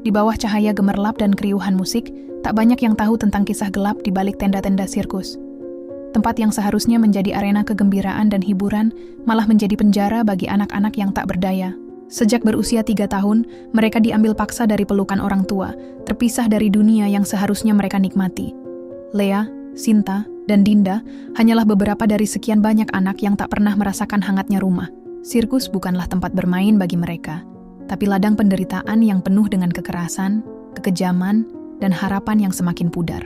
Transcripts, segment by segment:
Di bawah cahaya gemerlap dan keriuhan musik, tak banyak yang tahu tentang kisah gelap di balik tenda-tenda sirkus. Tempat yang seharusnya menjadi arena kegembiraan dan hiburan, malah menjadi penjara bagi anak-anak yang tak berdaya. Sejak berusia 3 tahun, mereka diambil paksa dari pelukan orang tua, terpisah dari dunia yang seharusnya mereka nikmati. Lea, Sinta, dan Dinda hanyalah beberapa dari sekian banyak anak yang tak pernah merasakan hangatnya rumah. Sirkus bukanlah tempat bermain bagi mereka, tapi ladang penderitaan yang penuh dengan kekerasan, kekejaman, dan harapan yang semakin pudar.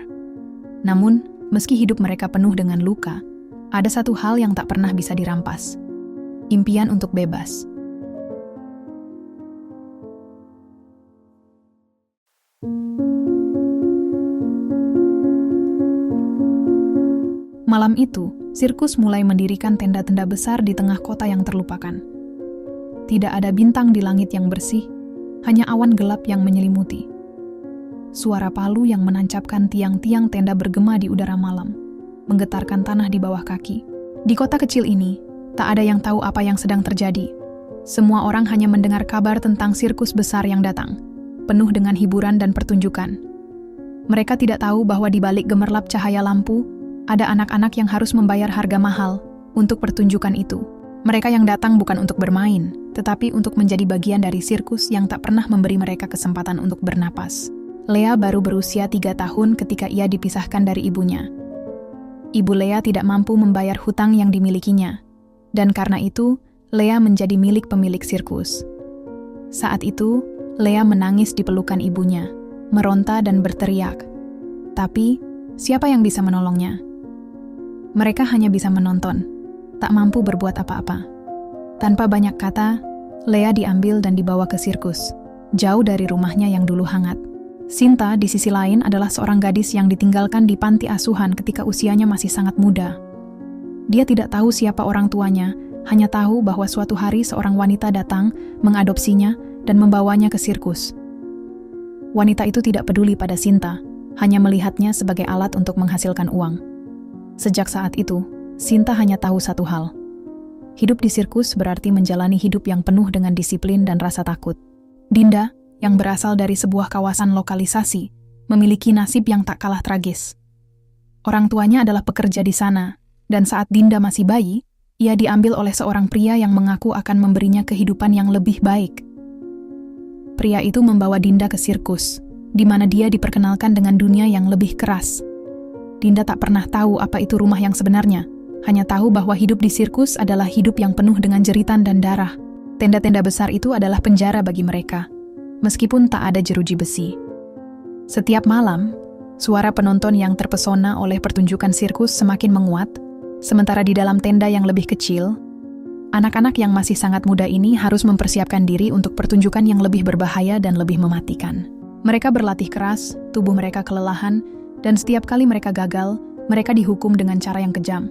Namun, meski hidup mereka penuh dengan luka, ada satu hal yang tak pernah bisa dirampas. Impian untuk bebas. Malam itu, sirkus mulai mendirikan tenda-tenda besar di tengah kota yang terlupakan. Tidak ada bintang di langit yang bersih, hanya awan gelap yang menyelimuti. Suara palu yang menancapkan tiang-tiang tenda bergema di udara malam, menggetarkan tanah di bawah kaki. Di kota kecil ini, tak ada yang tahu apa yang sedang terjadi. Semua orang hanya mendengar kabar tentang sirkus besar yang datang, penuh dengan hiburan dan pertunjukan. Mereka tidak tahu bahwa di balik gemerlap cahaya lampu, ada anak-anak yang harus membayar harga mahal untuk pertunjukan itu. Mereka yang datang bukan untuk bermain, tetapi untuk menjadi bagian dari sirkus yang tak pernah memberi mereka kesempatan untuk bernapas. Lea baru berusia 3 tahun ketika ia dipisahkan dari ibunya. Ibu Lea tidak mampu membayar hutang yang dimilikinya, dan karena itu, Lea menjadi milik pemilik sirkus. Saat itu, Lea menangis di pelukan ibunya, meronta dan berteriak. Tapi, siapa yang bisa menolongnya? Mereka hanya bisa menonton, tak mampu berbuat apa-apa. Tanpa banyak kata, Lea diambil dan dibawa ke sirkus, jauh dari rumahnya yang dulu hangat. Sinta, di sisi lain, adalah seorang gadis yang ditinggalkan di panti asuhan ketika usianya masih sangat muda. Dia tidak tahu siapa orang tuanya, hanya tahu bahwa suatu hari seorang wanita datang, mengadopsinya, dan membawanya ke sirkus. Wanita itu tidak peduli pada Sinta, hanya melihatnya sebagai alat untuk menghasilkan uang. Sejak saat itu, Sinta hanya tahu satu hal. Hidup di sirkus berarti menjalani hidup yang penuh dengan disiplin dan rasa takut. Dinda, yang berasal dari sebuah kawasan lokalisasi, memiliki nasib yang tak kalah tragis. Orang tuanya adalah pekerja di sana, dan saat Dinda masih bayi, ia diambil oleh seorang pria yang mengaku akan memberinya kehidupan yang lebih baik. Pria itu membawa Dinda ke sirkus, di mana dia diperkenalkan dengan dunia yang lebih keras. Dinda tak pernah tahu apa itu rumah yang sebenarnya, hanya tahu bahwa hidup di sirkus adalah hidup yang penuh dengan jeritan dan darah. Tenda-tenda besar itu adalah penjara bagi mereka, meskipun tak ada jeruji besi. Setiap malam, suara penonton yang terpesona oleh pertunjukan sirkus semakin menguat, sementara di dalam tenda yang lebih kecil, anak-anak yang masih sangat muda ini harus mempersiapkan diri untuk pertunjukan yang lebih berbahaya dan lebih mematikan. Mereka berlatih keras, tubuh mereka kelelahan, dan setiap kali mereka gagal, mereka dihukum dengan cara yang kejam.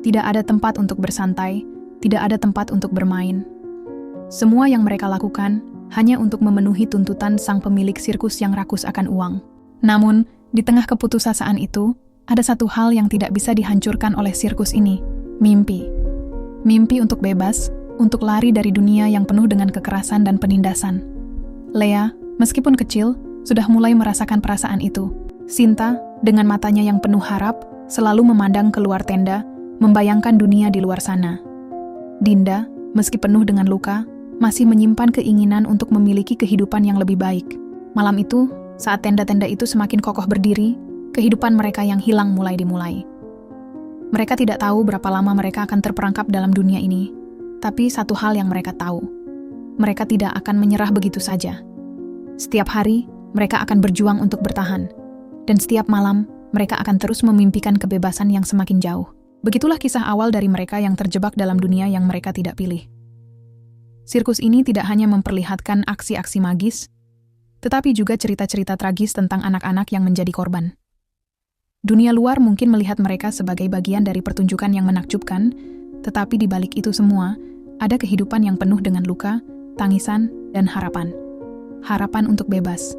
Tidak ada tempat untuk bersantai, tidak ada tempat untuk bermain. Semua yang mereka lakukan hanya untuk memenuhi tuntutan sang pemilik sirkus yang rakus akan uang. Namun, di tengah keputusasaan itu, ada satu hal yang tidak bisa dihancurkan oleh sirkus ini, mimpi. Mimpi untuk bebas, untuk lari dari dunia yang penuh dengan kekerasan dan penindasan. Lea, meskipun kecil, sudah mulai merasakan perasaan itu. Sinta, dengan matanya yang penuh harap, selalu memandang keluar tenda, membayangkan dunia di luar sana. Dinda, meski penuh dengan luka, masih menyimpan keinginan untuk memiliki kehidupan yang lebih baik. Malam itu, saat tenda-tenda itu semakin kokoh berdiri, kehidupan mereka yang hilang mulai dimulai. Mereka tidak tahu berapa lama mereka akan terperangkap dalam dunia ini, tapi satu hal yang mereka tahu, mereka tidak akan menyerah begitu saja. Setiap hari, mereka akan berjuang untuk bertahan. Dan setiap malam, mereka akan terus memimpikan kebebasan yang semakin jauh. Begitulah kisah awal dari mereka yang terjebak dalam dunia yang mereka tidak pilih. Sirkus ini tidak hanya memperlihatkan aksi-aksi magis, tetapi juga cerita-cerita tragis tentang anak-anak yang menjadi korban. Dunia luar mungkin melihat mereka sebagai bagian dari pertunjukan yang menakjubkan, tetapi di balik itu semua, ada kehidupan yang penuh dengan luka, tangisan, dan harapan. Harapan untuk bebas.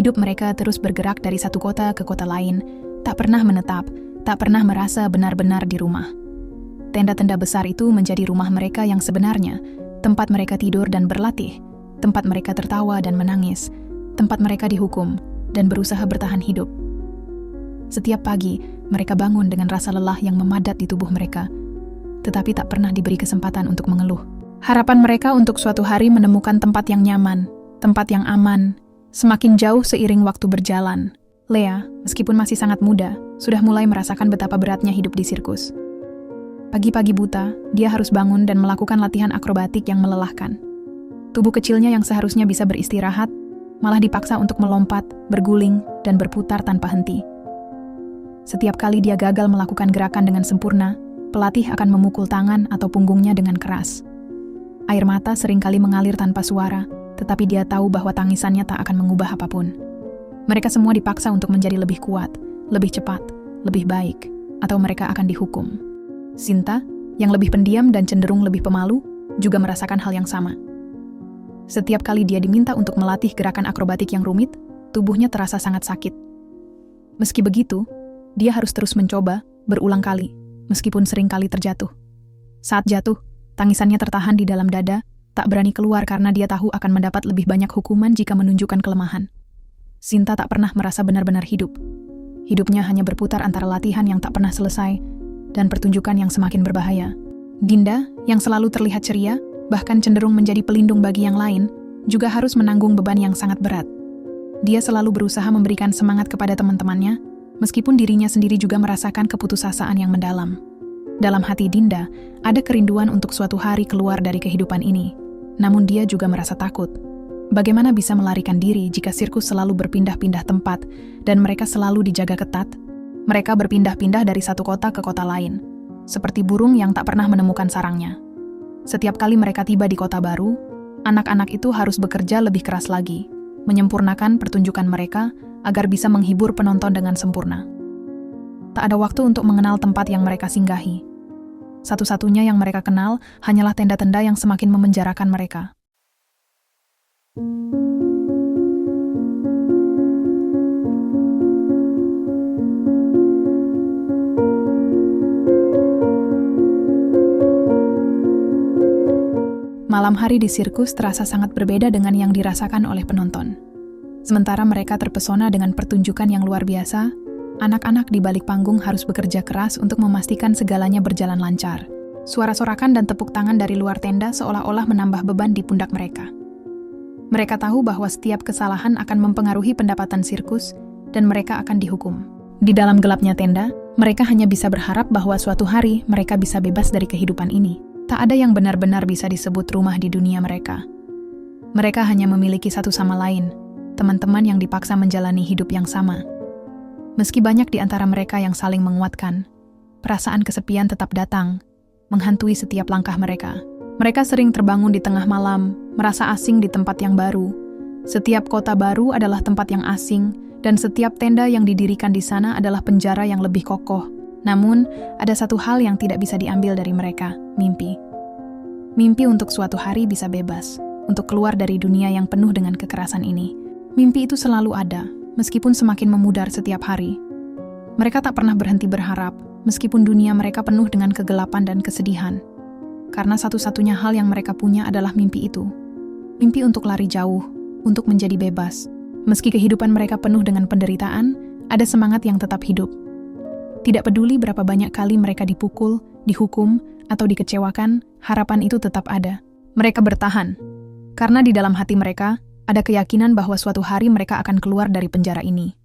Hidup mereka terus bergerak dari satu kota ke kota lain, tak pernah menetap, tak pernah merasa benar-benar di rumah. Tenda-tenda besar itu menjadi rumah mereka yang sebenarnya, tempat mereka tidur dan berlatih, tempat mereka tertawa dan menangis, tempat mereka dihukum dan berusaha bertahan hidup. Setiap pagi, mereka bangun dengan rasa lelah yang memadat di tubuh mereka, tetapi tak pernah diberi kesempatan untuk mengeluh. Harapan mereka untuk suatu hari menemukan tempat yang nyaman, tempat yang aman, semakin jauh seiring waktu berjalan. Lea, meskipun masih sangat muda, sudah mulai merasakan betapa beratnya hidup di sirkus. Pagi-pagi buta, dia harus bangun dan melakukan latihan akrobatik yang melelahkan. Tubuh kecilnya yang seharusnya bisa beristirahat, malah dipaksa untuk melompat, berguling, dan berputar tanpa henti. Setiap kali dia gagal melakukan gerakan dengan sempurna, pelatih akan memukul tangan atau punggungnya dengan keras. Air mata seringkali mengalir tanpa suara, tetapi dia tahu bahwa tangisannya tak akan mengubah apapun. Mereka semua dipaksa untuk menjadi lebih kuat, lebih cepat, lebih baik, atau mereka akan dihukum. Sinta, yang lebih pendiam dan cenderung lebih pemalu, juga merasakan hal yang sama. Setiap kali dia diminta untuk melatih gerakan akrobatik yang rumit, tubuhnya terasa sangat sakit. Meski begitu, dia harus terus mencoba, berulang kali, meskipun sering kali terjatuh. Saat jatuh, tangisannya tertahan di dalam dada, tak berani keluar karena dia tahu akan mendapat lebih banyak hukuman jika menunjukkan kelemahan. Sinta tak pernah merasa benar-benar hidup. Hidupnya hanya berputar antara latihan yang tak pernah selesai dan pertunjukan yang semakin berbahaya. Dinda, yang selalu terlihat ceria, bahkan cenderung menjadi pelindung bagi yang lain, juga harus menanggung beban yang sangat berat. Dia selalu berusaha memberikan semangat kepada teman-temannya, meskipun dirinya sendiri juga merasakan keputusasaan yang mendalam. Dalam hati Dinda, ada kerinduan untuk suatu hari keluar dari kehidupan ini, namun dia juga merasa takut. Bagaimana bisa melarikan diri jika sirkus selalu berpindah-pindah tempat dan mereka selalu dijaga ketat? Mereka berpindah-pindah dari satu kota ke kota lain, seperti burung yang tak pernah menemukan sarangnya. Setiap kali mereka tiba di kota baru, anak-anak itu harus bekerja lebih keras lagi, menyempurnakan pertunjukan mereka agar bisa menghibur penonton dengan sempurna. Tak ada waktu untuk mengenal tempat yang mereka singgahi. Satu-satunya yang mereka kenal hanyalah tenda-tenda yang semakin memenjarakan mereka. Malam hari di sirkus terasa sangat berbeda dengan yang dirasakan oleh penonton. Sementara mereka terpesona dengan pertunjukan yang luar biasa, anak-anak di balik panggung harus bekerja keras untuk memastikan segalanya berjalan lancar. Suara sorakan dan tepuk tangan dari luar tenda seolah-olah menambah beban di pundak mereka. Mereka tahu bahwa setiap kesalahan akan mempengaruhi pendapatan sirkus dan mereka akan dihukum. Di dalam gelapnya tenda, mereka hanya bisa berharap bahwa suatu hari mereka bisa bebas dari kehidupan ini. Tak ada yang benar-benar bisa disebut rumah di dunia mereka. Mereka hanya memiliki satu sama lain, teman-teman yang dipaksa menjalani hidup yang sama. Meski banyak di antara mereka yang saling menguatkan, perasaan kesepian tetap datang, menghantui setiap langkah mereka. Mereka sering terbangun di tengah malam, merasa asing di tempat yang baru. Setiap kota baru adalah tempat yang asing, dan setiap tenda yang didirikan di sana adalah penjara yang lebih kokoh. Namun, ada satu hal yang tidak bisa diambil dari mereka, mimpi. Mimpi untuk suatu hari bisa bebas, untuk keluar dari dunia yang penuh dengan kekerasan ini. Mimpi itu selalu ada, meskipun semakin memudar setiap hari. Mereka tak pernah berhenti berharap, meskipun dunia mereka penuh dengan kegelapan dan kesedihan. Karena satu-satunya hal yang mereka punya adalah mimpi itu. Mimpi untuk lari jauh, untuk menjadi bebas. Meski kehidupan mereka penuh dengan penderitaan, ada semangat yang tetap hidup. Tidak peduli berapa banyak kali mereka dipukul, dihukum, atau dikecewakan, harapan itu tetap ada. Mereka bertahan, karena di dalam hati mereka ada keyakinan bahwa suatu hari mereka akan keluar dari penjara ini.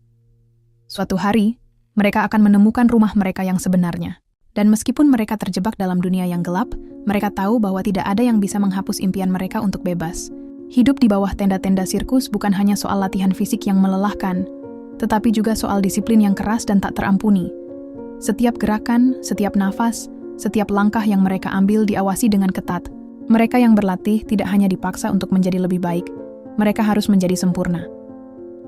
Suatu hari, mereka akan menemukan rumah mereka yang sebenarnya. Dan meskipun mereka terjebak dalam dunia yang gelap, mereka tahu bahwa tidak ada yang bisa menghapus impian mereka untuk bebas. Hidup di bawah tenda-tenda sirkus bukan hanya soal latihan fisik yang melelahkan, tetapi juga soal disiplin yang keras dan tak terampuni. Setiap gerakan, setiap nafas, setiap langkah yang mereka ambil diawasi dengan ketat. Mereka yang berlatih tidak hanya dipaksa untuk menjadi lebih baik, mereka harus menjadi sempurna.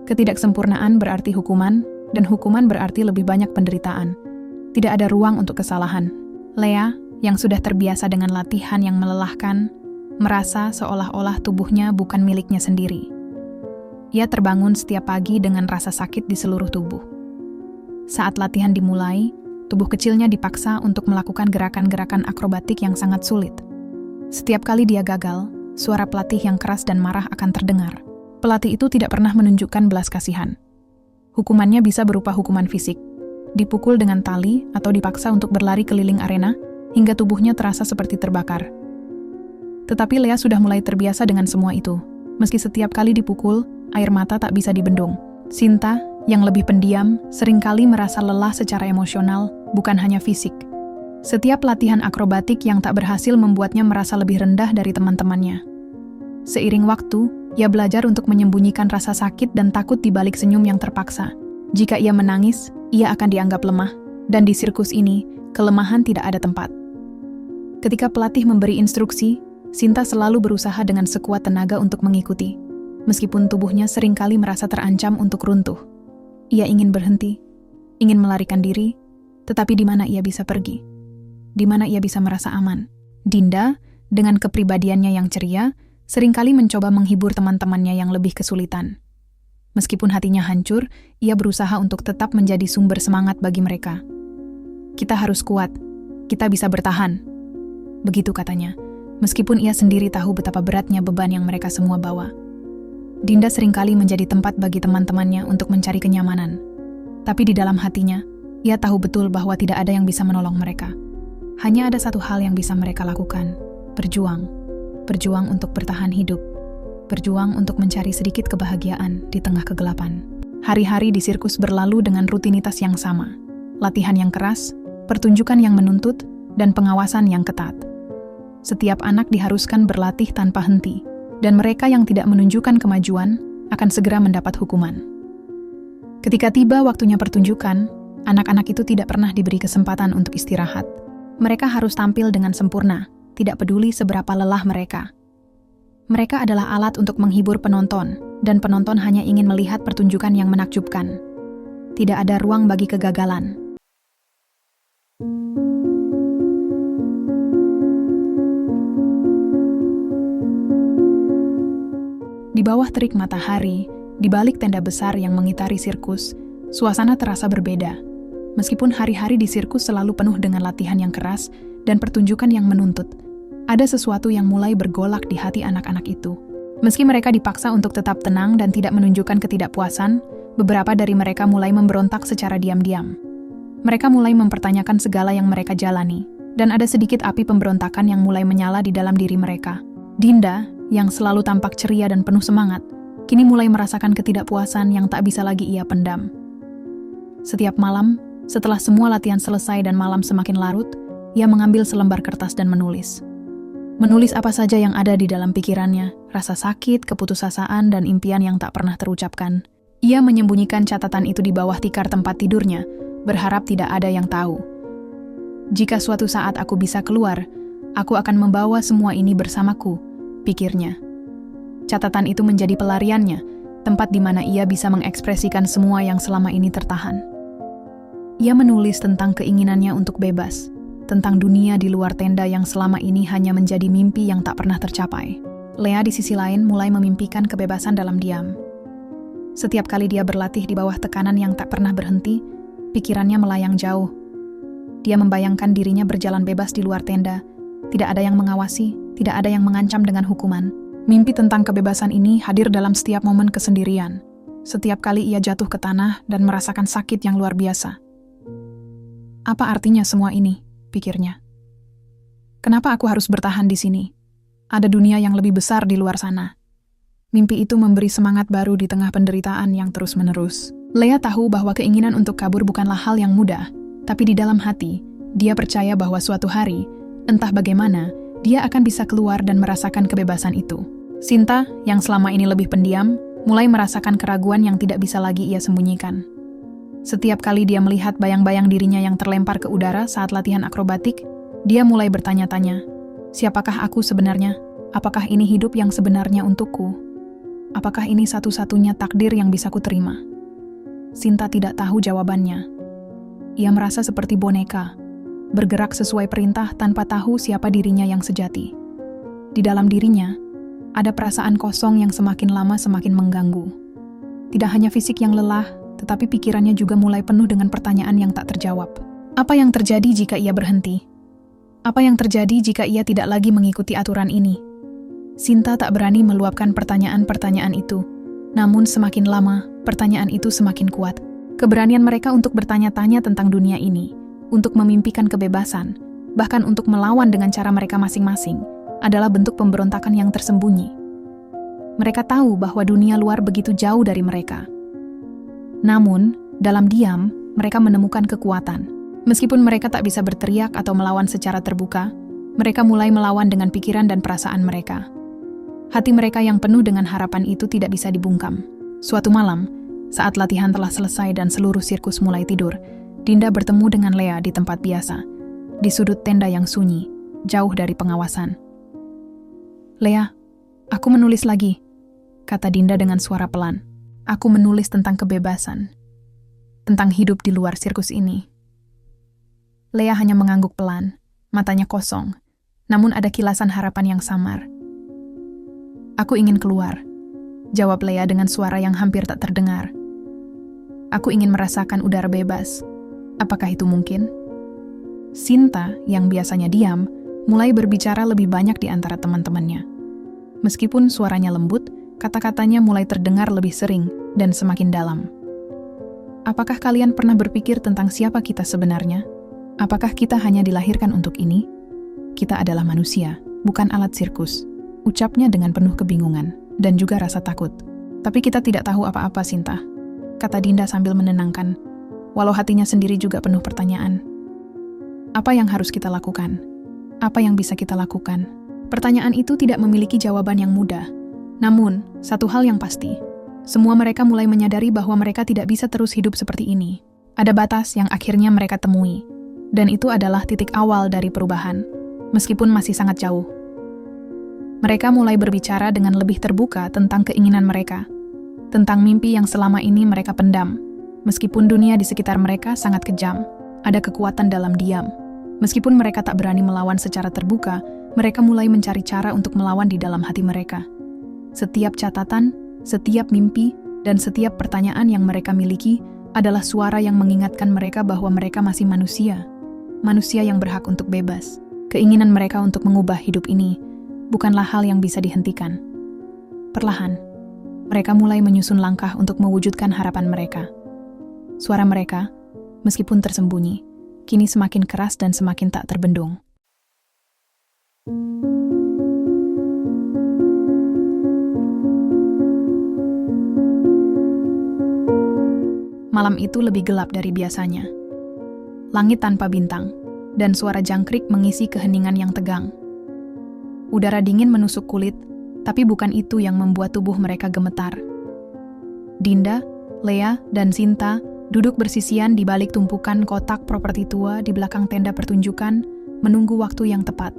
Ketidaksempurnaan berarti hukuman, dan hukuman berarti lebih banyak penderitaan. Tidak ada ruang untuk kesalahan. Lea, yang sudah terbiasa dengan latihan yang melelahkan, merasa seolah-olah tubuhnya bukan miliknya sendiri. Ia terbangun setiap pagi dengan rasa sakit di seluruh tubuh. Saat latihan dimulai, tubuh kecilnya dipaksa untuk melakukan gerakan-gerakan akrobatik yang sangat sulit. Setiap kali dia gagal, suara pelatih yang keras dan marah akan terdengar. Pelatih itu tidak pernah menunjukkan belas kasihan. Hukumannya bisa berupa hukuman fisik, dipukul dengan tali atau dipaksa untuk berlari keliling arena hingga tubuhnya terasa seperti terbakar. Tetapi Lea sudah mulai terbiasa dengan semua itu. Meski setiap kali dipukul, air mata tak bisa dibendung. Sinta, yang lebih pendiam, seringkali merasa lelah secara emosional, bukan hanya fisik. Setiap latihan akrobatik yang tak berhasil membuatnya merasa lebih rendah dari teman-temannya. Seiring waktu, ia belajar untuk menyembunyikan rasa sakit dan takut di balik senyum yang terpaksa. Jika ia menangis, ia akan dianggap lemah, dan di sirkus ini, kelemahan tidak ada tempat. Ketika pelatih memberi instruksi, Sinta selalu berusaha dengan sekuat tenaga untuk mengikuti. Meskipun tubuhnya seringkali merasa terancam untuk runtuh. Ia ingin berhenti, ingin melarikan diri, tetapi di mana ia bisa pergi? Di mana ia bisa merasa aman? Dinda, dengan kepribadiannya yang ceria, seringkali mencoba menghibur teman-temannya yang lebih kesulitan. Meskipun hatinya hancur, ia berusaha untuk tetap menjadi sumber semangat bagi mereka. Kita harus kuat, kita bisa bertahan. Begitu katanya, meskipun ia sendiri tahu betapa beratnya beban yang mereka semua bawa. Dinda seringkali menjadi tempat bagi teman-temannya untuk mencari kenyamanan. Tapi di dalam hatinya, ia tahu betul bahwa tidak ada yang bisa menolong mereka. Hanya ada satu hal yang bisa mereka lakukan, berjuang. Berjuang untuk bertahan hidup. Berjuang untuk mencari sedikit kebahagiaan di tengah kegelapan. Hari-hari di sirkus berlalu dengan rutinitas yang sama. Latihan yang keras, pertunjukan yang menuntut, dan pengawasan yang ketat. Setiap anak diharuskan berlatih tanpa henti, dan mereka yang tidak menunjukkan kemajuan akan segera mendapat hukuman. Ketika tiba waktunya pertunjukan, anak-anak itu tidak pernah diberi kesempatan untuk istirahat. Mereka harus tampil dengan sempurna, tidak peduli seberapa lelah mereka. Mereka adalah alat untuk menghibur penonton, dan penonton hanya ingin melihat pertunjukan yang menakjubkan. Tidak ada ruang bagi kegagalan. Di bawah terik matahari, di balik tenda besar yang mengitari sirkus, suasana terasa berbeda. Meskipun hari-hari di sirkus selalu penuh dengan latihan yang keras dan pertunjukan yang menuntut, ada sesuatu yang mulai bergolak di hati anak-anak itu. Meski mereka dipaksa untuk tetap tenang dan tidak menunjukkan ketidakpuasan, beberapa dari mereka mulai memberontak secara diam-diam. Mereka mulai mempertanyakan segala yang mereka jalani, dan ada sedikit api pemberontakan yang mulai menyala di dalam diri mereka. Dinda, yang selalu tampak ceria dan penuh semangat, kini mulai merasakan ketidakpuasan yang tak bisa lagi ia pendam. Setiap malam, setelah semua latihan selesai dan malam semakin larut, ia mengambil selembar kertas dan menulis. Menulis apa saja yang ada di dalam pikirannya, rasa sakit, keputusasaan, dan impian yang tak pernah terucapkan. Ia menyembunyikan catatan itu di bawah tikar tempat tidurnya, berharap tidak ada yang tahu. Jika suatu saat aku bisa keluar, aku akan membawa semua ini bersamaku, pikirnya. Catatan itu menjadi pelariannya, tempat di mana ia bisa mengekspresikan semua yang selama ini tertahan. Ia menulis tentang keinginannya untuk bebas, tentang dunia di luar tenda yang selama ini hanya menjadi mimpi yang tak pernah tercapai. Lea di sisi lain mulai memimpikan kebebasan dalam diam. Setiap kali dia berlatih di bawah tekanan yang tak pernah berhenti, pikirannya melayang jauh. Dia membayangkan dirinya berjalan bebas di luar tenda, tidak ada yang mengawasi, tidak ada yang mengancam dengan hukuman. Mimpi tentang kebebasan ini hadir dalam setiap momen kesendirian. Setiap kali ia jatuh ke tanah dan merasakan sakit yang luar biasa. Apa artinya semua ini? Pikirnya. Kenapa aku harus bertahan di sini? Ada dunia yang lebih besar di luar sana. Mimpi itu memberi semangat baru di tengah penderitaan yang terus-menerus. Lea tahu bahwa keinginan untuk kabur bukanlah hal yang mudah, tapi di dalam hati, dia percaya bahwa suatu hari, entah bagaimana, dia akan bisa keluar dan merasakan kebebasan itu. Sinta, yang selama ini lebih pendiam, mulai merasakan keraguan yang tidak bisa lagi ia sembunyikan. Setiap kali dia melihat bayang-bayang dirinya yang terlempar ke udara saat latihan akrobatik, dia mulai bertanya-tanya, siapakah aku sebenarnya? Apakah ini hidup yang sebenarnya untukku? Apakah ini satu-satunya takdir yang bisa kuterima? Sinta tidak tahu jawabannya. Ia merasa seperti boneka, bergerak sesuai perintah tanpa tahu siapa dirinya yang sejati. Di dalam dirinya, ada perasaan kosong yang semakin lama semakin mengganggu. Tidak hanya fisik yang lelah, tetapi pikirannya juga mulai penuh dengan pertanyaan yang tak terjawab. Apa yang terjadi jika ia berhenti? Apa yang terjadi jika ia tidak lagi mengikuti aturan ini? Sinta tak berani meluapkan pertanyaan-pertanyaan itu. Namun semakin lama, pertanyaan itu semakin kuat. Keberanian mereka untuk bertanya-tanya tentang dunia ini, untuk memimpikan kebebasan, bahkan untuk melawan dengan cara mereka masing-masing, adalah bentuk pemberontakan yang tersembunyi. Mereka tahu bahwa dunia luar begitu jauh dari mereka. Namun, dalam diam, mereka menemukan kekuatan. Meskipun mereka tak bisa berteriak atau melawan secara terbuka, mereka mulai melawan dengan pikiran dan perasaan mereka. Hati mereka yang penuh dengan harapan itu tidak bisa dibungkam. Suatu malam, saat latihan telah selesai dan seluruh sirkus mulai tidur, Dinda bertemu dengan Lea di tempat biasa, di sudut tenda yang sunyi, jauh dari pengawasan. "Lea, aku menulis lagi," kata Dinda dengan suara pelan. "Aku menulis tentang kebebasan, tentang hidup di luar sirkus ini." Lea hanya mengangguk pelan, matanya kosong, namun ada kilasan harapan yang samar. "Aku ingin keluar," jawab Lea dengan suara yang hampir tak terdengar. "Aku ingin merasakan udara bebas. Apakah itu mungkin?" Sinta, yang biasanya diam, mulai berbicara lebih banyak di antara teman-temannya. Meskipun suaranya lembut, kata-katanya mulai terdengar lebih sering dan semakin dalam. "Apakah kalian pernah berpikir tentang siapa kita sebenarnya? Apakah kita hanya dilahirkan untuk ini? Kita adalah manusia, bukan alat sirkus," ucapnya dengan penuh kebingungan dan juga rasa takut. "Tapi kita tidak tahu apa-apa, Sinta," kata Dinda sambil menenangkan, walau hatinya sendiri juga penuh pertanyaan. "Apa yang harus kita lakukan? Apa yang bisa kita lakukan?" Pertanyaan itu tidak memiliki jawaban yang mudah. Namun, satu hal yang pasti, semua mereka mulai menyadari bahwa mereka tidak bisa terus hidup seperti ini. Ada batas yang akhirnya mereka temui, dan itu adalah titik awal dari perubahan, meskipun masih sangat jauh. Mereka mulai berbicara dengan lebih terbuka tentang keinginan mereka, tentang mimpi yang selama ini mereka pendam. Meskipun dunia di sekitar mereka sangat kejam, ada kekuatan dalam diam. Meskipun mereka tak berani melawan secara terbuka, mereka mulai mencari cara untuk melawan di dalam hati mereka. Setiap catatan, setiap mimpi, dan setiap pertanyaan yang mereka miliki adalah suara yang mengingatkan mereka bahwa mereka masih manusia. Manusia yang berhak untuk bebas. Keinginan mereka untuk mengubah hidup ini bukanlah hal yang bisa dihentikan. Perlahan, mereka mulai menyusun langkah untuk mewujudkan harapan mereka. Suara mereka, meskipun tersembunyi, kini semakin keras dan semakin tak terbendung. Malam itu lebih gelap dari biasanya. Langit tanpa bintang, dan suara jangkrik mengisi keheningan yang tegang. Udara dingin menusuk kulit, tapi bukan itu yang membuat tubuh mereka gemetar. Dinda, Lea, dan Sinta duduk bersisian di balik tumpukan kotak properti tua di belakang tenda pertunjukan, menunggu waktu yang tepat.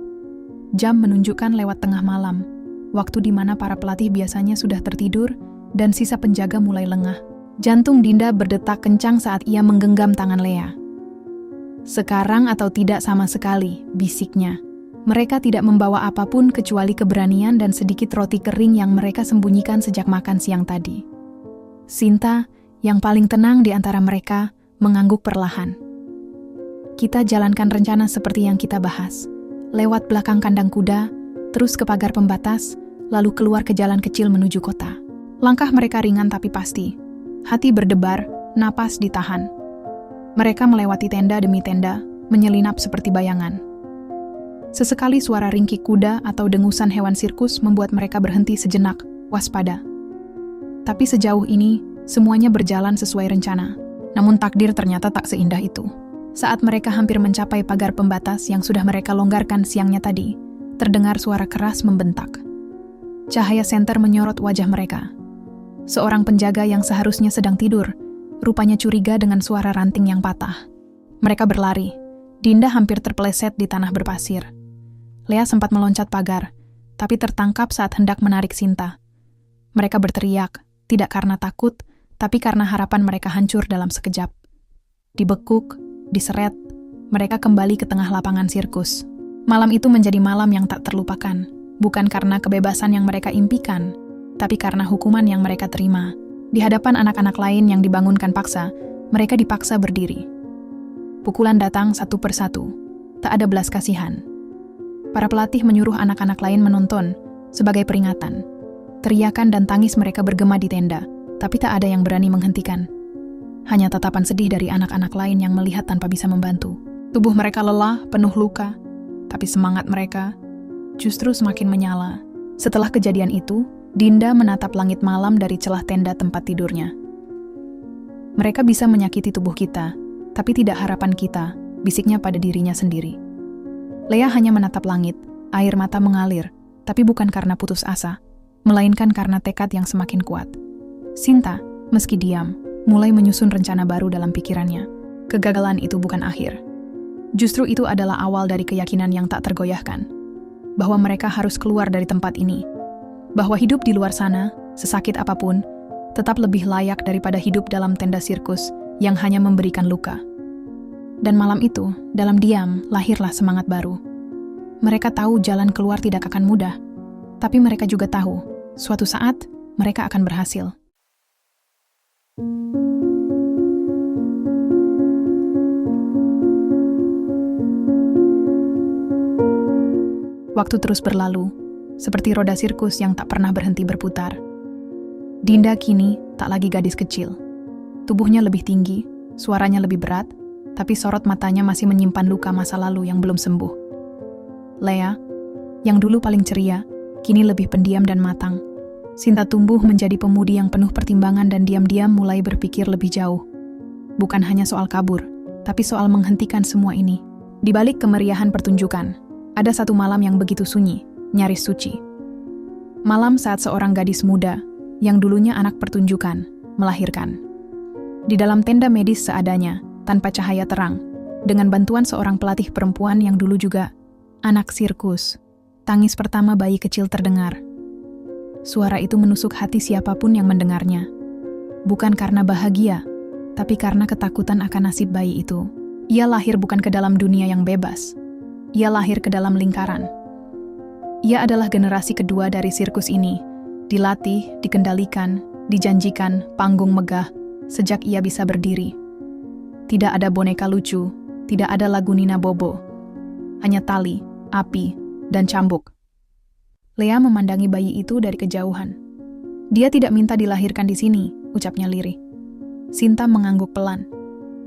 Jam menunjukkan lewat tengah malam, waktu di mana para pelatih biasanya sudah tertidur dan sisa penjaga mulai lengah. Jantung Dinda berdetak kencang saat ia menggenggam tangan Lea. "Sekarang atau tidak sama sekali," bisiknya. Mereka tidak membawa apapun kecuali keberanian dan sedikit roti kering yang mereka sembunyikan sejak makan siang tadi. Sinta, yang paling tenang di antara mereka, mengangguk perlahan. "Kita jalankan rencana seperti yang kita bahas. Lewat belakang kandang kuda, terus ke pagar pembatas, lalu keluar ke jalan kecil menuju kota." Langkah mereka ringan tapi pasti. Hati berdebar, napas ditahan. Mereka melewati tenda demi tenda, menyelinap seperti bayangan. Sesekali suara ringkik kuda atau dengusan hewan sirkus membuat mereka berhenti sejenak, waspada. Tapi sejauh ini, semuanya berjalan sesuai rencana. Namun takdir ternyata tak seindah itu. Saat mereka hampir mencapai pagar pembatas yang sudah mereka longgarkan siangnya tadi, terdengar suara keras membentak. Cahaya senter menyorot wajah mereka. Seorang penjaga yang seharusnya sedang tidur, rupanya curiga dengan suara ranting yang patah. Mereka berlari. Dinda hampir terpeleset di tanah berpasir. Lea sempat meloncat pagar, tapi tertangkap saat hendak menarik Sinta. Mereka berteriak, tidak karena takut, tapi karena harapan mereka hancur dalam sekejap. Dibekuk, diseret, mereka kembali ke tengah lapangan sirkus. Malam itu menjadi malam yang tak terlupakan, bukan karena kebebasan yang mereka impikan, tapi karena hukuman yang mereka terima. Di hadapan anak-anak lain yang dibangunkan paksa, mereka dipaksa berdiri. Pukulan datang satu persatu. Tak ada belas kasihan. Para pelatih menyuruh anak-anak lain menonton sebagai peringatan. Teriakan dan tangis mereka bergema di tenda, tapi tak ada yang berani menghentikan. Hanya tatapan sedih dari anak-anak lain yang melihat tanpa bisa membantu. Tubuh mereka lelah, penuh luka, tapi semangat mereka justru semakin menyala. Setelah kejadian itu, Dinda menatap langit malam dari celah tenda tempat tidurnya. Mereka bisa menyakiti tubuh kita, tapi tidak harapan kita, bisiknya pada dirinya sendiri. Lea hanya menatap langit, air mata mengalir, tapi bukan karena putus asa, melainkan karena tekad yang semakin kuat. Sinta, meski diam, mulai menyusun rencana baru dalam pikirannya. Kegagalan itu bukan akhir. Justru itu adalah awal dari keyakinan yang tak tergoyahkan, bahwa mereka harus keluar dari tempat ini. Bahwa hidup di luar sana, sesakit apapun, tetap lebih layak daripada hidup dalam tenda sirkus yang hanya memberikan luka. Dan malam itu, dalam diam, lahirlah semangat baru. Mereka tahu jalan keluar tidak akan mudah, tapi mereka juga tahu, suatu saat, mereka akan berhasil. Waktu terus berlalu, seperti roda sirkus yang tak pernah berhenti berputar. Dinda kini tak lagi gadis kecil. Tubuhnya lebih tinggi, suaranya lebih berat, tapi sorot matanya masih menyimpan luka masa lalu yang belum sembuh. Lea, yang dulu paling ceria, kini lebih pendiam dan matang. Sinta tumbuh menjadi pemudi yang penuh pertimbangan dan diam-diam mulai berpikir lebih jauh. Bukan hanya soal kabur, tapi soal menghentikan semua ini. Di balik kemeriahan pertunjukan, ada satu malam yang begitu sunyi, nyaris suci. Malam saat seorang gadis muda, yang dulunya anak pertunjukan, melahirkan. Di dalam tenda medis seadanya, tanpa cahaya terang, dengan bantuan seorang pelatih perempuan yang dulu juga anak sirkus, tangis pertama bayi kecil terdengar. Suara itu menusuk hati siapapun yang mendengarnya. Bukan karena bahagia, tapi karena ketakutan akan nasib bayi itu. Ia lahir bukan ke dalam dunia yang bebas. Ia lahir ke dalam lingkaran. Ia adalah generasi kedua dari sirkus ini, dilatih, dikendalikan, dijanjikan, panggung megah, sejak ia bisa berdiri. Tidak ada boneka lucu, tidak ada lagu Nina Bobo. Hanya tali, api, dan cambuk. Lea memandangi bayi itu dari kejauhan. Dia tidak minta dilahirkan di sini, ucapnya lirih. Sinta mengangguk pelan.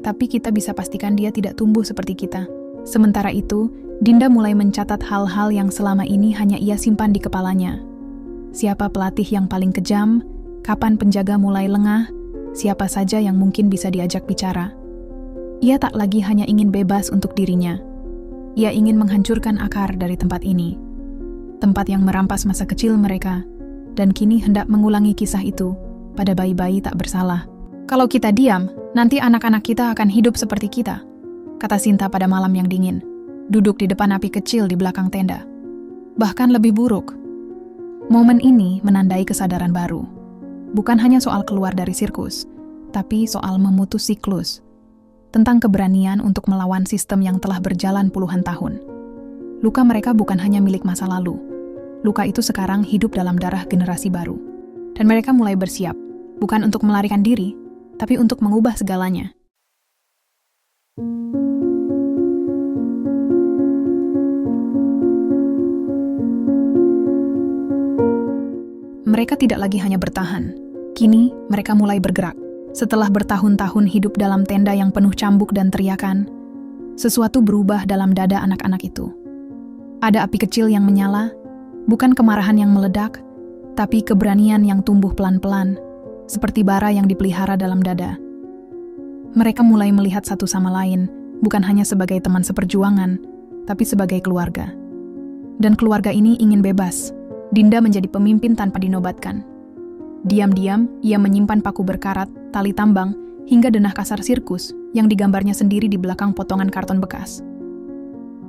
Tapi kita bisa pastikan dia tidak tumbuh seperti kita. Sementara itu, Dinda mulai mencatat hal-hal yang selama ini hanya ia simpan di kepalanya. Siapa pelatih yang paling kejam, kapan penjaga mulai lengah, siapa saja yang mungkin bisa diajak bicara. Ia tak lagi hanya ingin bebas untuk dirinya. Ia ingin menghancurkan akar dari tempat ini. Tempat yang merampas masa kecil mereka, dan kini hendak mengulangi kisah itu pada bayi-bayi tak bersalah. Kalau kita diam, nanti anak-anak kita akan hidup seperti kita, kata Sinta pada malam yang dingin, duduk di depan api kecil di belakang tenda. Bahkan lebih buruk. Momen ini menandai kesadaran baru. Bukan hanya soal keluar dari sirkus, tapi soal memutus siklus. Tentang keberanian untuk melawan sistem yang telah berjalan puluhan tahun. Luka mereka bukan hanya milik masa lalu. Luka itu sekarang hidup dalam darah generasi baru. Dan mereka mulai bersiap, bukan untuk melarikan diri, tapi untuk mengubah segalanya. Mereka tidak lagi hanya bertahan. Kini, mereka mulai bergerak. Setelah bertahun-tahun hidup dalam tenda yang penuh cambuk dan teriakan, sesuatu berubah dalam dada anak-anak itu. Ada api kecil yang menyala, bukan kemarahan yang meledak, tapi keberanian yang tumbuh pelan-pelan, seperti bara yang dipelihara dalam dada. Mereka mulai melihat satu sama lain, bukan hanya sebagai teman seperjuangan, tapi sebagai keluarga. Dan keluarga ini ingin bebas. Dinda menjadi pemimpin tanpa dinobatkan. Diam-diam, ia menyimpan paku berkarat, tali tambang, hingga denah kasar sirkus yang digambarnya sendiri di belakang potongan karton bekas.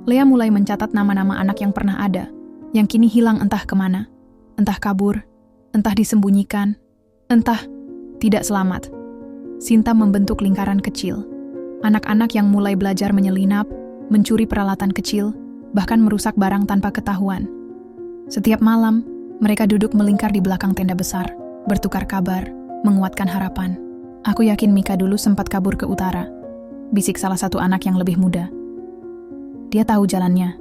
Lea mulai mencatat nama-nama anak yang pernah ada, yang kini hilang entah kemana, entah kabur, entah disembunyikan, entah tidak selamat. Sinta membentuk lingkaran kecil. Anak-anak yang mulai belajar menyelinap, mencuri peralatan kecil, bahkan merusak barang tanpa ketahuan. Setiap malam, mereka duduk melingkar di belakang tenda besar, bertukar kabar, menguatkan harapan. Aku yakin Mika dulu sempat kabur ke utara, bisik salah satu anak yang lebih muda. Dia tahu jalannya.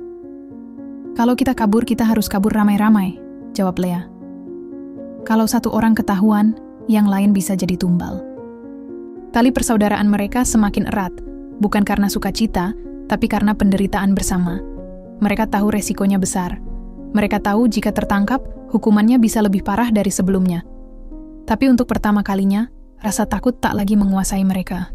Kalau kita kabur, kita harus kabur ramai-ramai, jawab Lea. Kalau satu orang ketahuan, yang lain bisa jadi tumbal. Tali persaudaraan mereka semakin erat, bukan karena sukacita, tapi karena penderitaan bersama. Mereka tahu resikonya besar. Mereka tahu jika tertangkap, hukumannya bisa lebih parah dari sebelumnya. Tapi untuk pertama kalinya, rasa takut tak lagi menguasai mereka.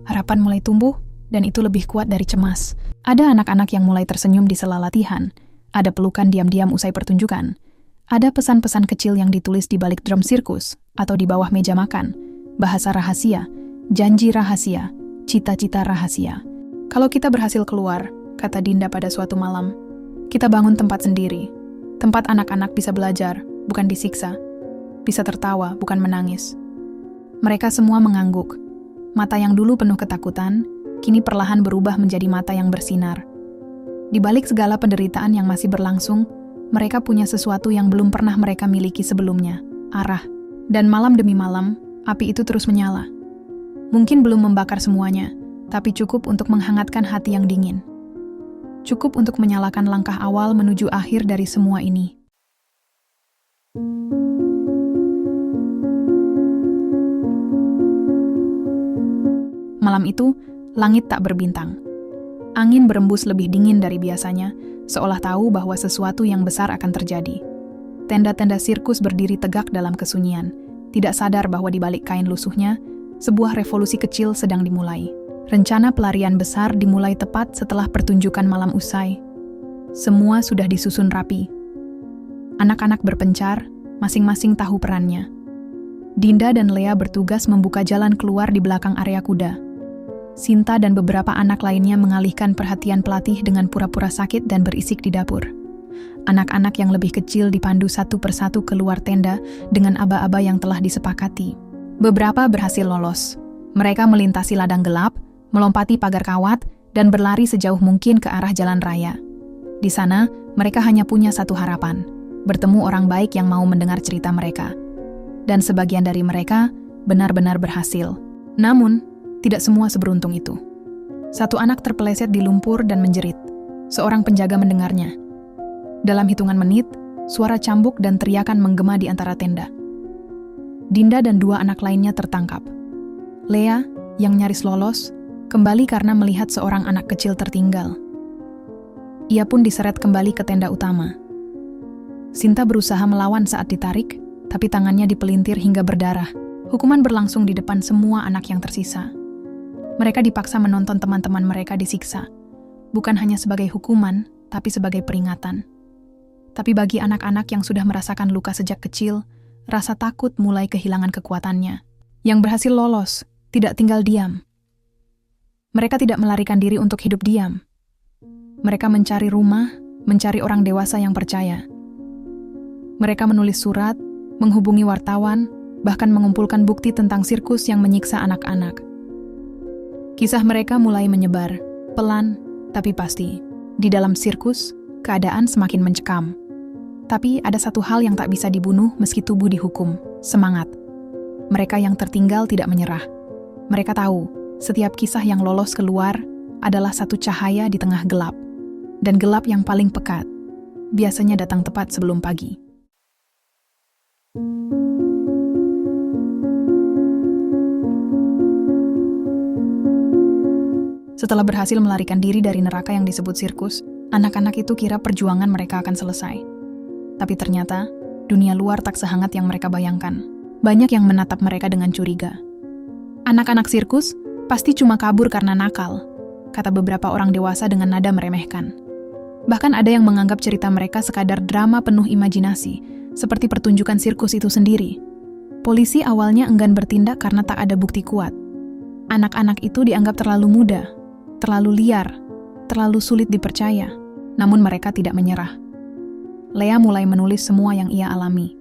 Harapan mulai tumbuh, dan itu lebih kuat dari cemas. Ada anak-anak yang mulai tersenyum di sela latihan. Ada pelukan diam-diam usai pertunjukan. Ada pesan-pesan kecil yang ditulis di balik drum sirkus atau di bawah meja makan. Bahasa rahasia, janji rahasia, cita-cita rahasia. Kalau kita berhasil keluar, kata Dinda pada suatu malam, kita bangun tempat sendiri. Tempat anak-anak bisa belajar, bukan disiksa. Bisa tertawa, bukan menangis. Mereka semua mengangguk. Mata yang dulu penuh ketakutan, kini perlahan berubah menjadi mata yang bersinar. Di balik segala penderitaan yang masih berlangsung, mereka punya sesuatu yang belum pernah mereka miliki sebelumnya, arah. Dan malam demi malam, api itu terus menyala. Mungkin belum membakar semuanya, tapi cukup untuk menghangatkan hati yang dingin. Cukup untuk menyalakan langkah awal menuju akhir dari semua ini. Malam itu, langit tak berbintang. Angin berembus lebih dingin dari biasanya, seolah tahu bahwa sesuatu yang besar akan terjadi. Tenda-tenda sirkus berdiri tegak dalam kesunyian, tidak sadar bahwa di balik kain lusuhnya, sebuah revolusi kecil sedang dimulai. Rencana pelarian besar dimulai tepat setelah pertunjukan malam usai. Semua sudah disusun rapi. Anak-anak berpencar, masing-masing tahu perannya. Dinda dan Lea bertugas membuka jalan keluar di belakang area kuda. Sinta dan beberapa anak lainnya mengalihkan perhatian pelatih dengan pura-pura sakit dan berisik di dapur. Anak-anak yang lebih kecil dipandu satu persatu keluar tenda dengan aba-aba yang telah disepakati. Beberapa berhasil lolos. Mereka melintasi ladang gelap, melompati pagar kawat, dan berlari sejauh mungkin ke arah jalan raya. Di sana, mereka hanya punya satu harapan, bertemu orang baik yang mau mendengar cerita mereka. Dan sebagian dari mereka benar-benar berhasil. Namun, tidak semua seberuntung itu. Satu anak terpeleset di lumpur dan menjerit. Seorang penjaga mendengarnya. Dalam hitungan menit, suara cambuk dan teriakan menggema di antara tenda. Dinda dan dua anak lainnya tertangkap. Lea, yang nyaris lolos, kembali karena melihat seorang anak kecil tertinggal. Ia pun diseret kembali ke tenda utama. Sinta berusaha melawan saat ditarik, tapi tangannya dipelintir hingga berdarah. Hukuman berlangsung di depan semua anak yang tersisa. Mereka dipaksa menonton teman-teman mereka disiksa, bukan hanya sebagai hukuman, tapi sebagai peringatan. Tapi bagi anak-anak yang sudah merasakan luka sejak kecil, rasa takut mulai kehilangan kekuatannya. Yang berhasil lolos, tidak tinggal diam. Mereka tidak melarikan diri untuk hidup diam. Mereka mencari rumah, mencari orang dewasa yang percaya. Mereka menulis surat, menghubungi wartawan, bahkan mengumpulkan bukti tentang sirkus yang menyiksa anak-anak. Kisah mereka mulai menyebar, pelan tapi pasti. Di dalam sirkus, keadaan semakin mencekam. Tapi ada satu hal yang tak bisa dibunuh meski tubuh dihukum, semangat. Mereka yang tertinggal tidak menyerah. Mereka tahu, setiap kisah yang lolos keluar adalah satu cahaya di tengah gelap. Dan gelap yang paling pekat, biasanya datang tepat sebelum pagi. Setelah berhasil melarikan diri dari neraka yang disebut sirkus, anak-anak itu kira perjuangan mereka akan selesai. Tapi ternyata, dunia luar tak sehangat yang mereka bayangkan. Banyak yang menatap mereka dengan curiga. Anak-anak sirkus pasti cuma kabur karena nakal, kata beberapa orang dewasa dengan nada meremehkan. Bahkan ada yang menganggap cerita mereka sekadar drama penuh imajinasi, seperti pertunjukan sirkus itu sendiri. Polisi awalnya enggan bertindak karena tak ada bukti kuat. Anak-anak itu dianggap terlalu muda, terlalu liar, terlalu sulit dipercaya. Namun mereka tidak menyerah. Lea mulai menulis semua yang ia alami.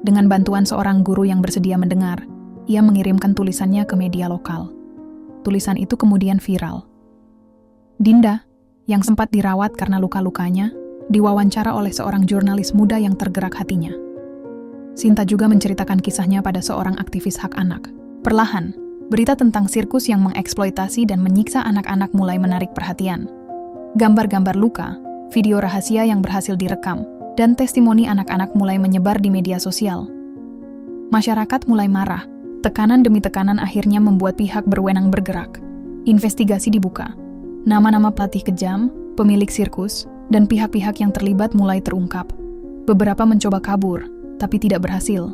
Dengan bantuan seorang guru yang bersedia mendengar, ia mengirimkan tulisannya ke media lokal. Tulisan itu kemudian viral. Dinda, yang sempat dirawat karena luka-lukanya, diwawancara oleh seorang jurnalis muda yang tergerak hatinya. Sinta juga menceritakan kisahnya pada seorang aktivis hak anak. Perlahan, berita tentang sirkus yang mengeksploitasi dan menyiksa anak-anak mulai menarik perhatian. Gambar-gambar luka, video rahasia yang berhasil direkam, dan testimoni anak-anak mulai menyebar di media sosial. Masyarakat mulai marah. Tekanan demi tekanan akhirnya membuat pihak berwenang bergerak. Investigasi dibuka. Nama-nama pelatih kejam, pemilik sirkus, dan pihak-pihak yang terlibat mulai terungkap. Beberapa mencoba kabur, tapi tidak berhasil.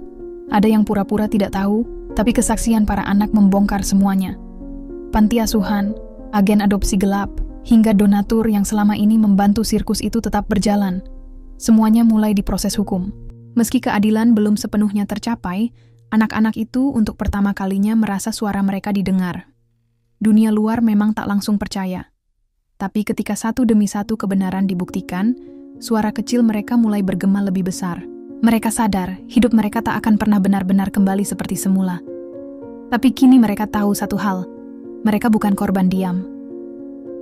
Ada yang pura-pura tidak tahu, tapi kesaksian para anak membongkar semuanya. Panti asuhan, agen adopsi gelap, hingga donatur yang selama ini membantu sirkus itu tetap berjalan. Semuanya mulai diproses hukum. Meski keadilan belum sepenuhnya tercapai, anak-anak itu untuk pertama kalinya merasa suara mereka didengar. Dunia luar memang tak langsung percaya. Tapi ketika satu demi satu kebenaran dibuktikan, suara kecil mereka mulai bergema lebih besar. Mereka sadar, hidup mereka tak akan pernah benar-benar kembali seperti semula. Tapi kini mereka tahu satu hal, mereka bukan korban diam.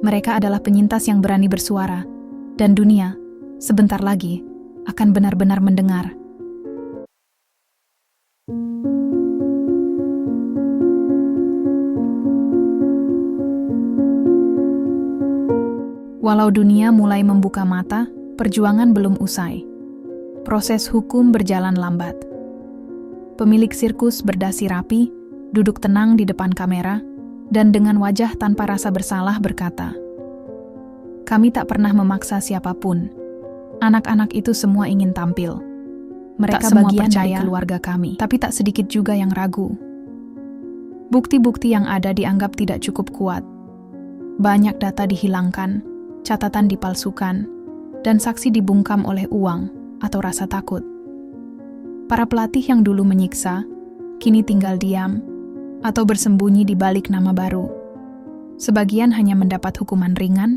Mereka adalah penyintas yang berani bersuara, dan dunia, sebentar lagi, akan benar-benar mendengar. Walau dunia mulai membuka mata, perjuangan belum usai. Proses hukum berjalan lambat. Pemilik sirkus berdasi rapi, duduk tenang di depan kamera, dan dengan wajah tanpa rasa bersalah berkata, "Kami tak pernah memaksa siapapun. Anak-anak itu semua ingin tampil. Mereka semua bagian dari keluarga kami, tapi tak sedikit juga yang ragu. Bukti-bukti yang ada dianggap tidak cukup kuat. Banyak data dihilangkan, catatan dipalsukan, dan saksi dibungkam oleh uang atau rasa takut. Para pelatih yang dulu menyiksa, kini tinggal diam atau bersembunyi di balik nama baru. Sebagian hanya mendapat hukuman ringan,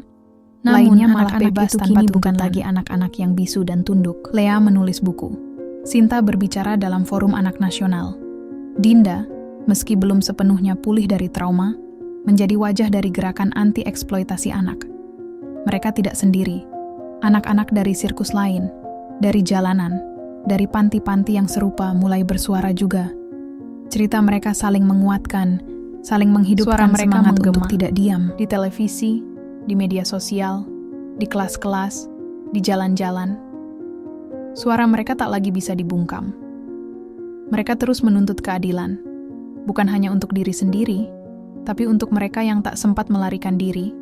lainnya malah bebas tanpa tuntutan. Bukan lagi anak-anak yang bisu dan tunduk." Lea menulis buku. Sinta berbicara dalam forum anak nasional. Dinda, meski belum sepenuhnya pulih dari trauma, menjadi wajah dari gerakan anti-eksploitasi anak. Mereka tidak sendiri. Anak-anak dari sirkus lain, dari jalanan, dari panti-panti yang serupa mulai bersuara juga. Cerita mereka saling menguatkan, saling menghidupkan semangat untuk tidak diam. Di televisi, di media sosial, di kelas-kelas, di jalan-jalan. Suara mereka tak lagi bisa dibungkam. Mereka terus menuntut keadilan, bukan hanya untuk diri sendiri, tapi untuk mereka yang tak sempat melarikan diri,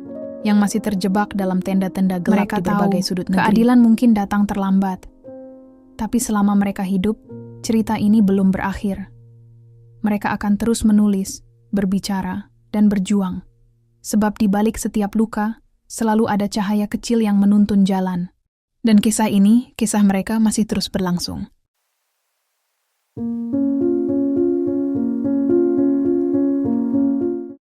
yang masih terjebak dalam tenda-tenda gelap di berbagai sudut negeri. Keadilan mungkin datang terlambat, tapi selama mereka hidup, cerita ini belum berakhir. Mereka akan terus menulis, berbicara, dan berjuang. Sebab di balik setiap luka, selalu ada cahaya kecil yang menuntun jalan. Dan kisah mereka masih terus berlangsung.